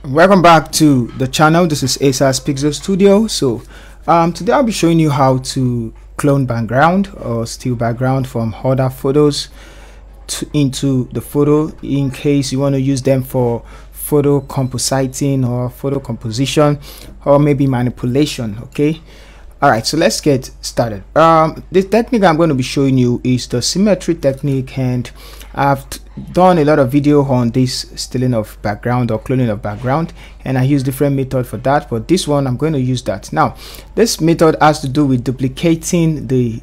Welcome back to the channel. This is ASAS Pixel Studio. So today I'll be showing you how to clone background or steal background from other photos into the photo in case you want to use them for photo compositing or photo composition or maybe manipulation. Okay, all right, so let's get started. This technique I'm going to be showing you is the symmetry technique, and I've done a lot of video on this stealing of background or cloning of background, and I use different method for that, but this one I'm going to use that. Now this method has to do with duplicating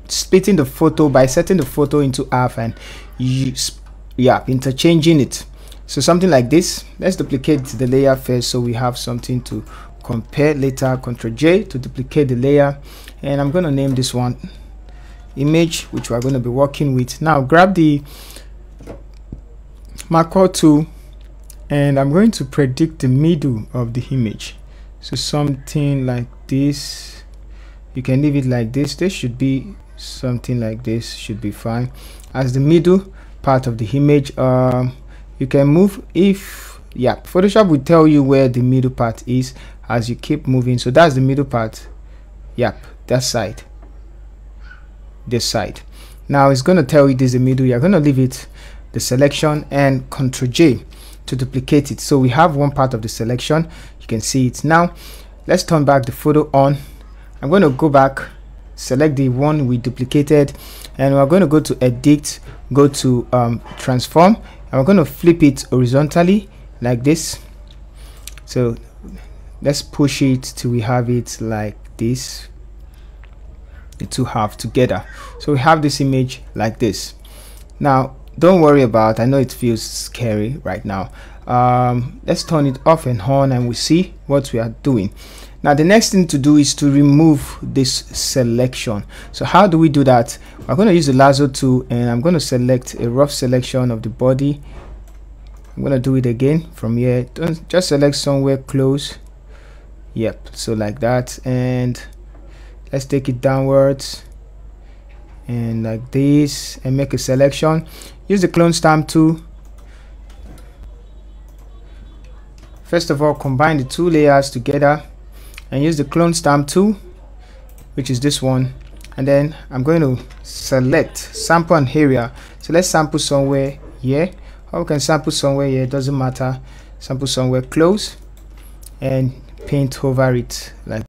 splitting the photo by setting the photo into half and interchanging it. So something like this. Let's duplicate the layer first so we have something to compare later. Ctrl J to duplicate the layer, and I'm going to name this one image, which we're going to be working with. Now grab the marker tool and I'm going to predict the middle of the image. So something like this. You can leave it like this. This should be something like this, should be fine as the middle part of the image. You can move if Photoshop will tell you where the middle part is as you keep moving. So that's the middle part. That side, this side. Now it's going to tell you this is the middle. You're going to leave it the selection and Ctrl J to duplicate it. So we have one part of the selection. You can see it now. Let's turn back the photo on. I'm going to go back, select the one we duplicated, and we're going to go to edit, go to transform, and we're going to flip it horizontally like this. So let's push it till we have it like this, the two half together. So we have this image like this. Now don't worry about, I know it feels scary right now. Let's turn it off and on and we see what we are doing. Now the next thing to do is to remove this selection. So how do we do that? We're going to use the lasso tool, and I'm going to select a rough selection of the body. I'm going to do it again from here. Don't just select somewhere close. So like that, and let's take it downwards and like this and make a selection. Use the clone stamp tool. First of all, combine the two layers together and use the clone stamp tool, which is this one, and then I'm going to select sample an area. So let's sample somewhere here, or we can sample somewhere here, it doesn't matter. Sample somewhere close and paint over it like.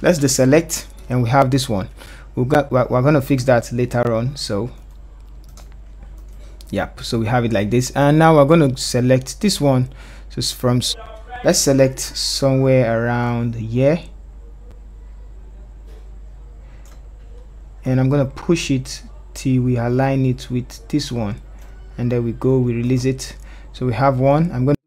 Let's deselect, and we have this one. We're going to fix that later on. So so we have it like this, and now we're going to select this one. Just let's select somewhere around here, and I'm going to push it till we align it with this one, and there we go, we release it. So we have one. I'm going to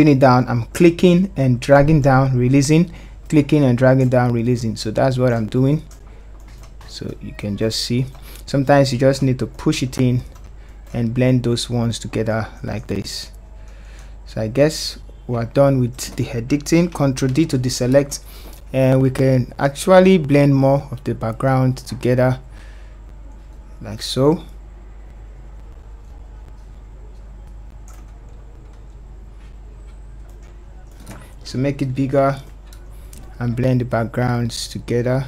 it down. I'm clicking and dragging down, releasing, clicking and dragging down, releasing. So that's what I'm doing. So you can just see, sometimes you just need to push it in and blend those ones together like this. So I guess we're done with the editing. Ctrl D to deselect, and we can actually blend more of the background together like so. So make it bigger and blend the backgrounds together.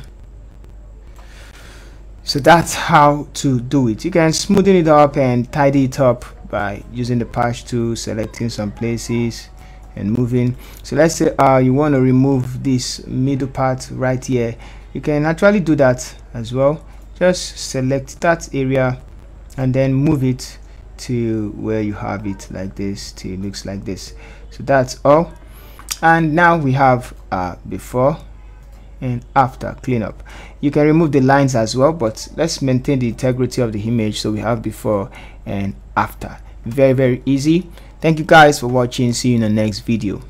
So that's how to do it. You can smoothen it up and tidy it up by using the patch tool, selecting some places and moving. So let's say you want to remove this middle part right here. You can actually do that as well. Just select that area and then move it to where you have it like this till it looks like this. So that's all. And now we have before and after cleanup. You can remove the lines as well, but let's maintain the integrity of the image. So we have before and after. Very easy. Thank you guys for watching. See you in the next video.